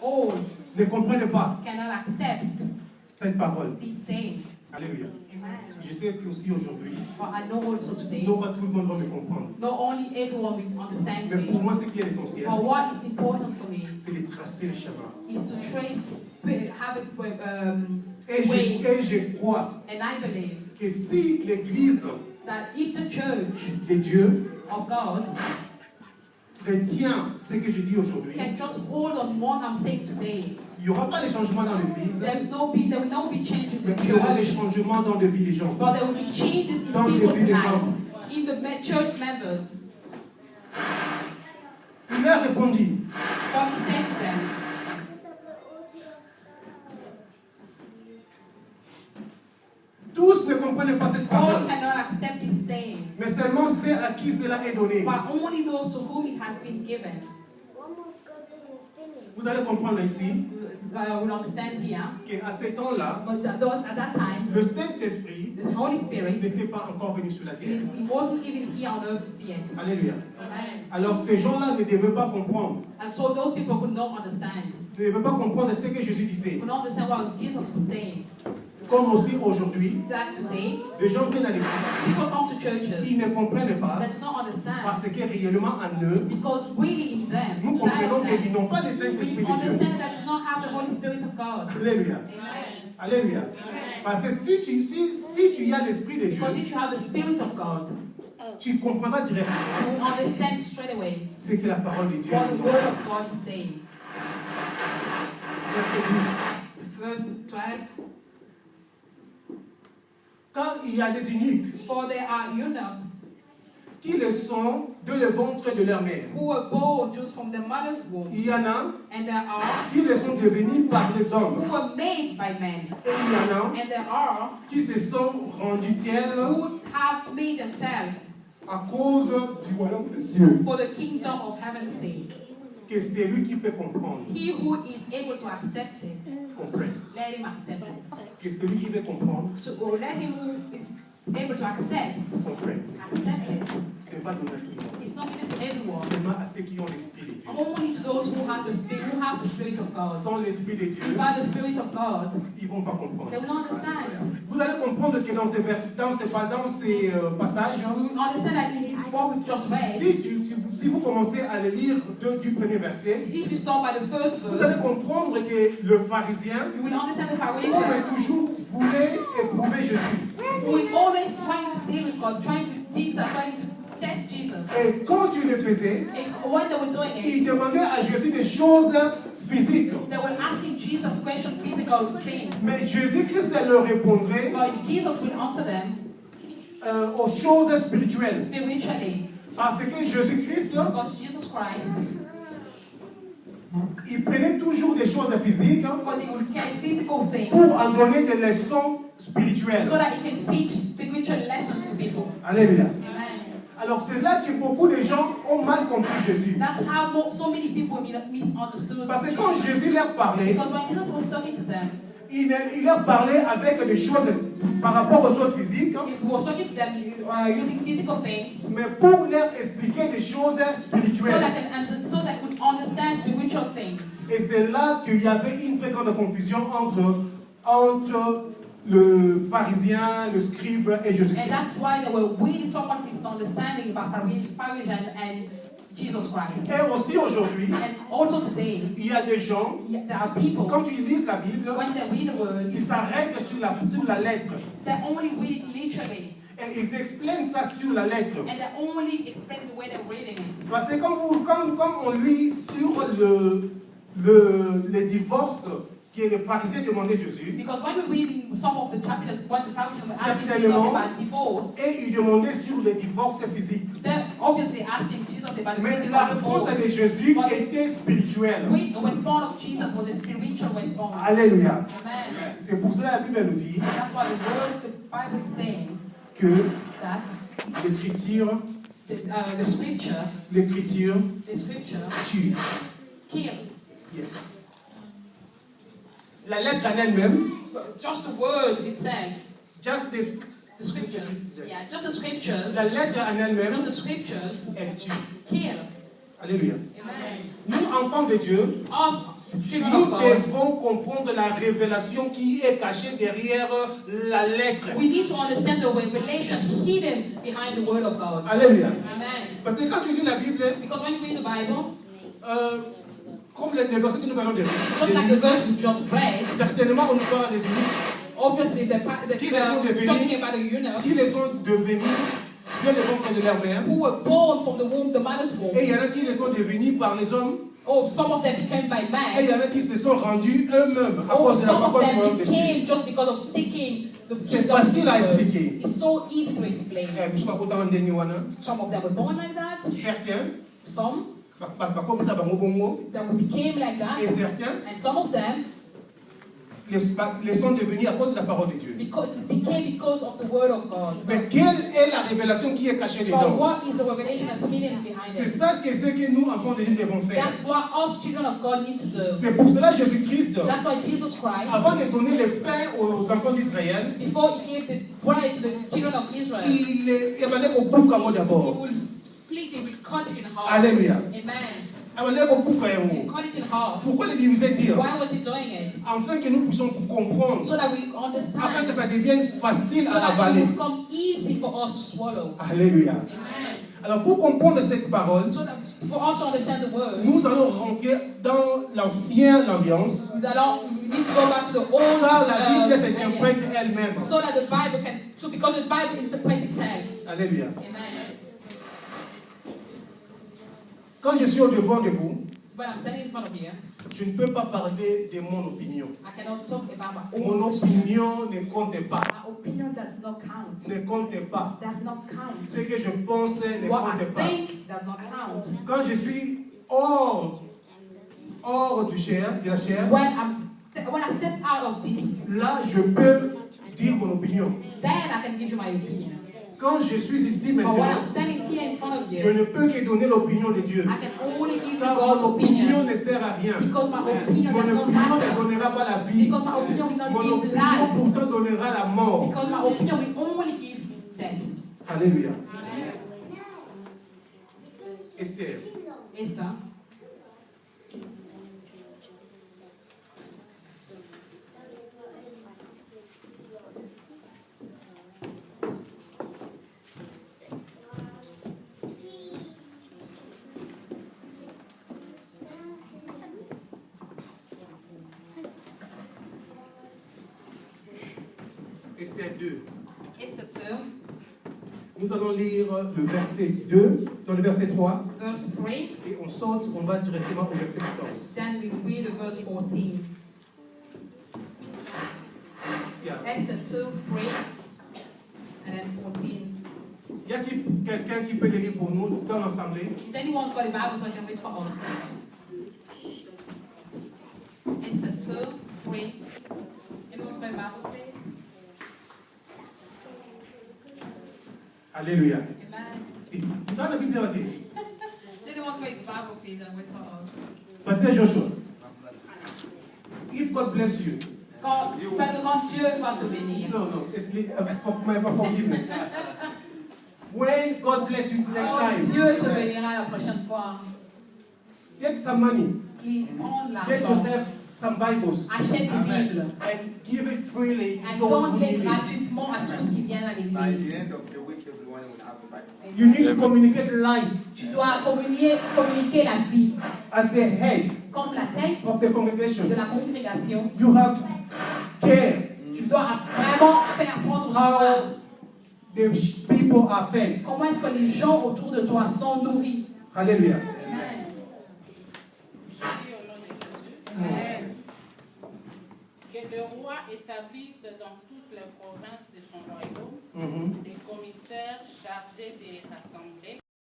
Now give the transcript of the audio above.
all ne comprennent pas cannot accept cette parole. this saying. Alléluia. Amen. Je sais qu'aussi aujourd'hui, But I know also today, non pas tout le monde va me comprendre. not only everyone will understand Mais pour me, moi, ce qui est essentiel, but what is important for me c'est de tracer le chemin. is to trace, have Et way. je crois And I believe que si l'Église that if the church de Dieu of God retient ce que je dis aujourd'hui, can just hold on what I'm saying today, il n'y aura pas de changement dans l'Église, there will not be changes in mais the il y aura des church, changements dans la vie des gens. but there will be changes in Dans les people's vies des lives, membres. in the church members. Il leur répondit, God said to them, tous ne comprennent pas cette all parole, cannot accept this saying, mais seulement ceux à qui cela est donné. but only those to whom it has been given. Vous allez comprendre ici Will understand here, qu'à ce temps-là, but at that time, le Saint-Esprit the Holy Spirit, n'était pas encore venu sur la terre. he wasn't even here on earth yet. Alléluia. Amen. Alors ces gens-là ne devaient pas comprendre. And so those people could not understand. Ne devaient pas comprendre ce que Jésus disait. Could not understand what Jesus was saying. Comme aussi aujourd'hui, That today, des gens viennent à l'église people come to qui churches ne comprennent pas that do not understand. parce que réellement en eux, Because really in them, nous comprenons qu'ils n'ont pas le we Saint-Esprit de Dieu. understand that do not have the Holy Spirit of God. Alléluia. Amen. Alléluia. Parce que si tu as l'Esprit de Dieu, Because if you have the Spirit of God, tu comprendras directement you will understand straight away ce que la parole de Dieu what the nous Word enseigne. of God is saying. Verset 12. Verse 12. Car il y a des eunuques For there are eunuchs qui le sont de le ventre de leur mère. who were born just from the mother's womb, Il y en a and there are qui le sont devenus par les hommes. who were made by men, Et il y en a and there are qui se sont rendus tels who have made themselves à cause du royaume des cieux. for the kingdom of heaven's sake. Que c'est lui qui peut comprendre. He who is able to accept it, Comprenne. let him accept it. Que celui qui veut comprendre, So, or let him who is able to accept it. C'est pas donné à tout le monde. It's not given to everyone. Seulement à ceux qui ont l'Esprit de Dieu. Only to those who have the Spirit of God. Sans l'Esprit de Dieu, By the Spirit of God, ils ne vont pas comprendre. they will not understand. Vous allez comprendre que dans ces passages, We understand that in this what we've just read, si vous commencez à le lire du premier verset, if you start by the first vous allez verse, comprendre que le pharisien, you will understand the comme Pharisee toujours, voulait éprouver Jésus. who is always trying to deal with God, trying to test Jesus. Et quand il le faisait, And when they were doing il it, demandait à Jésus des choses physiques. they were asking Jesus questions, physical things. Mais Jésus-Christ leur répondrait But Jesus will answer them aux choses spirituelles. spiritually. Parce que Jésus-Christ, Because Jesus Christ, il prenait toujours des choses physiques because he will carry physical things pour en donner des leçons spirituelles. so that he can teach spiritual lessons to people. Alléluia. Amen. Alors c'est là que beaucoup de gens ont mal compris Jésus. That's how so many people misunderstood. Parce que quand Jésus leur parlait, Because when Jesus was talking to them, il leur parlait avec des choses par rapport aux choses physiques, he was talking to them using physical things mais pour leur expliquer des choses so spirituelles. so they could understand spiritual things. Et c'est là qu'il y avait une très grande confusion entre le pharisien, le scribe et And Jésus-Christ. that's why there were really so much misunderstanding about Pharisees and Jesus Christ. Et aussi aujourd'hui, And also today, il y a des gens, there are people, quand ils lisent la Bible, when they read the word, ils s'arrêtent sur la lettre. they only read it literally. Et ils expliquent ça sur la lettre. And they only explain the way they're reading it. Parce que quand on lit sur le divorce que les pharisiens demandaient Jésus, Because when we read in some of the chapters, when the Pharisees were asking Jesus certainement, about divorce, et ils demandaient sur le divorce physique. they're obviously asking Jesus about the Mais la réponse de Jésus était spirituelle. The response of Jesus was a spiritual response. Alléluia. Amen. C'est pour cela que la Bible nous dit That's why the Bible is saying que that l'écriture the scripture tue. kills. Yes. La lettre en elle-même, Just the word itself, just this, the scripture, just the scriptures, la lettre en elle-même, just the scriptures elle tue. kill. Alléluia. Amen. Nous, enfants de Dieu, Us, children Nous of God, devons comprendre la révélation qui est cachée derrière la lettre. we need to understand the revelation hidden behind the word of God. Alléluia. Amen. Parce que quand tu lis la Bible, Because when you read the Bible, comme les versets que nous venons de just like the lire, verse we just read, certainement on nous parle des eunuques obviously Qui les sont devenus? talking about the eunuchs qui les sont devenus dès le ventre de leur mère. who were born from the womb, the mother's womb. Et il y en a qui les sont devenus par les hommes. Oh, some of them became by Et il y man. en a qui se sont rendus eux-mêmes à Oh, cause de la some of parole du them royaume des cieux. became just because of seeking the C'est kingdom of facile à God. expliquer. It's so easy to explain. Some of them were born like that. Certains, Some comme ça, that became like that. et certains And some of them les sont devenus à cause de la parole de Dieu. became because of the word of God. Mais quelle est la révélation qui est cachée So dedans? what is the revelation that's hidden behind C'est it? ça que ce que nous, enfants de Dieu, devons faire. That's what us children of God need to do. C'est pour cela Jésus-Christ, That's why Jesus Christ, avant de donner le pain aux enfants d'Israël, before he gave the bread to the children of Israel, il émanait au bouc he d'abord. will split it, he will cut it in half. Alléluia. Amen. Émanait au bouc. He cut it in half. Pourquoi le divisait-il? Why was he doing it? Afin que nous puissions comprendre, So that we afin que understand. ça devienne facile So à that it avaler. will become easy for us to swallow. Alléluia. Amen. Alors pour comprendre cette parole, So that for us to understand the word, nous allons rentrer dans l'ancienne alliance, we need to go back to the old car la Bible alliance, s'interprète elle-même. so that the Bible can, so because the Bible interprets itself. Alléluia. Amen. Quand je suis au devant de vous, When I'm standing in front of you, je ne peux pas parler de mon opinion. I cannot talk about my Mon own opinion. opinion ne compte pas. My opinion does not count. Ne compte pas. Does not count. Ce que je pense ne What compte I pas. think does not count. Quand je suis hors du chair, de la chair, When I step out of this, là je peux dire mon opinion. then I can give you my opinion. Quand je suis ici But when maintenant, I'm standing here in front of je you, ne peux que donner l'opinion de Dieu. I can only give you Car God's mon opinion opinion. ne sert à rien. Because my opinion Mon does not opinion ne matter. donnera pas la vie. Because my opinion will Mon not give opinion life. pourtant donnera la mort. Because my opinion will only give death. Alléluia. Esther, Esther, Esther 2. Esther 2, Nous allons lire le verset 2 dans le verset 3 verse 3. et on saute, on va directement au verset 14. Then we read the verse 14. Yeah. Esther 2, 3, and then 14. Y a-t-il quelqu'un qui peut le lire pour nous dans l'assemblée? Is anyone got a Bible so I can wait for us? Esther 2, 3. Anyone got a Bible, please? Alléluia. Amen. Dans la Bible, on dit, Anyone got a Bible, please, and wait for us? Pasteur Joshua, if God bless you, God, simplement Dieu va te bénir. no, explain for my forgiveness. When God bless you next Oh, time, Dieu te bénira la prochaine fois. get some money, Prends get l'argent. yourself some Bibles, Achète une Bible. and give it freely to And those who donne-les need it. gratuitement à tous qui viennent à By l'église. the end of the week, everyone will have a Bible. You need to communicate life Tu dois communiquer la vie as the head comme la tête of the de congregation. la congrégation. You have to care Tu dois vraiment faire prendre soin. how the people are fed. Comment est-ce que les gens autour de toi sont nourris? Hallelujah. Amen. Amen. Que le roi établisse dans toutes les provinces de son royaume Mhm. des commissaires chargés de rassembler